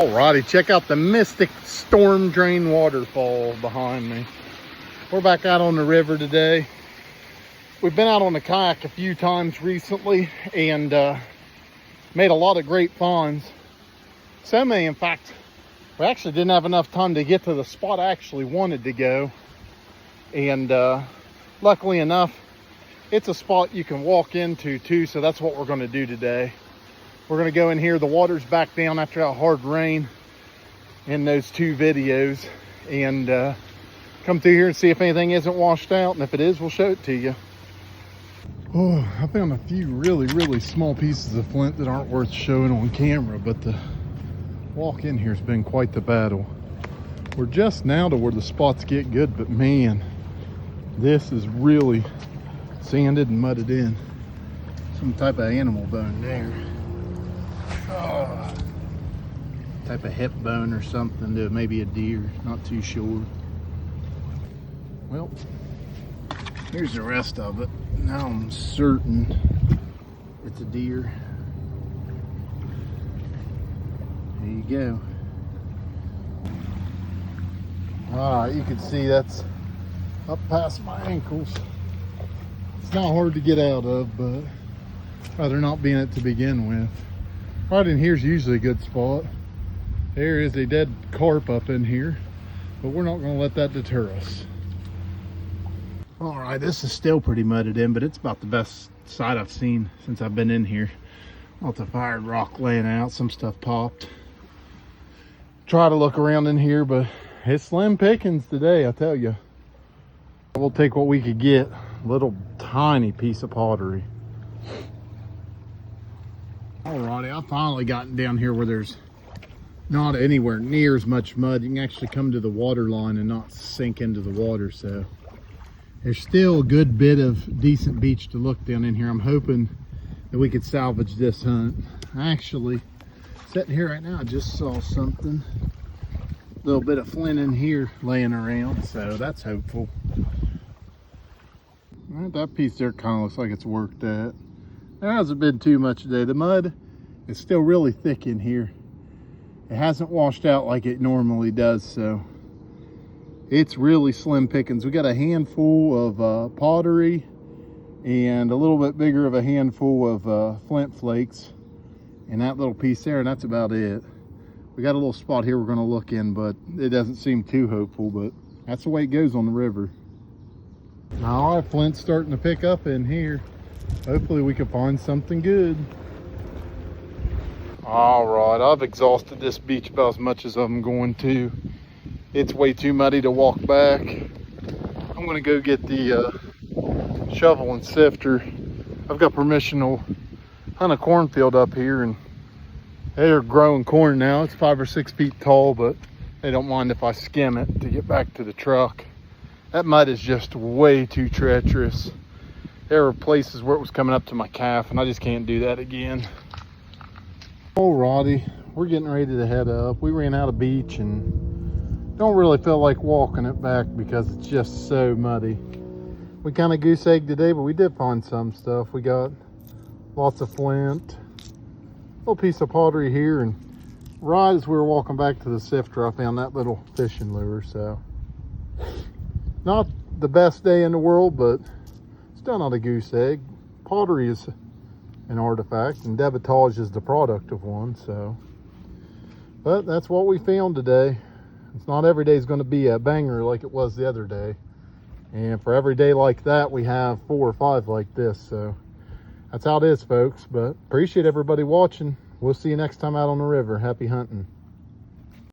Alrighty, check out the mystic storm drain waterfall behind me. We're back out on the river today. We've been out on the kayak a few times recently and made a lot of great finds. So many, in fact, we actually didn't have enough time to get to the spot I actually wanted to go. And luckily enough, it's a spot you can walk into too, so that's what we're going to do today. We're going to go in here. The water's back down after that hard rain in those two videos, and come through here and see if anything isn't washed out, and if it is, we'll show it to you. Oh, I found a few really small pieces of flint that aren't worth showing on camera, but the walk in here has been quite the battle. We're just now to where the spots get good, but man, this is really sanded and mudded in. Some type of animal bone there. Oh, type of hip bone or something, to maybe a deer, not too sure. Well, here's the rest of it. Now I'm certain it's a deer. There you go. You can see that's up past my ankles. It's not hard to get out of, but I'd rather not be in it to begin with. Right in here's usually a good spot. There is a dead carp up in here, but we're not going to let that deter us. All right, this is still pretty mudded in, but it's about the best side I've seen since I've been in here. Lots of fired rock laying out, some stuff popped. Try to look around in here, but it's slim pickings today, I tell you. We'll take what we could get. Little tiny piece of pottery. Alrighty, I've finally gotten down here where there's not anywhere near as much mud. You can actually come to the water line and not sink into the water, so there's still a good bit of decent beach to look down in here. I'm hoping that we could salvage this hunt. Actually, sitting here right now, I just saw something. A little bit of flint in here laying around, so that's hopeful. All right, that piece there kind of looks like it's worked at. There hasn't been too much today. The mud is still really thick in here. It hasn't washed out like it normally does, so it's really slim pickings. We got a handful of pottery and a little bit bigger of a handful of flint flakes and that little piece there, and that's about it. We got a little spot here we're going to look in, but it doesn't seem too hopeful, but that's the way it goes on the river. All right, flint's starting to pick up in here. Hopefully we can find something good. All right, I've exhausted this beach about as much as I'm going to. It's way too muddy to walk back. I'm gonna go get the shovel and sifter. I've got permission to hunt a cornfield up here, and they're growing corn now. It's 5 or 6 feet tall, but they don't mind if I skim it to get back to the truck. That mud is just way too treacherous. There were places where it was coming up to my calf, and I just can't do that again. Alrighty, we're getting ready to head up. We ran out of beach and don't really feel like walking it back because it's just so muddy. We kind of goose egged today, but we did find some stuff. We got lots of flint, a little piece of pottery here, and right as we were walking back to the sifter, I found that little fishing lure. So not the best day in the world, but still not a goose egg. Pottery is an artifact and debitage is the product of one, so. But that's what we found today. It's not every day is going to be a banger like it was the other day. And for every day like that, we have 4 or 5 like this. So that's how it is, folks. But appreciate everybody watching. We'll see you next time out on the river. Happy hunting.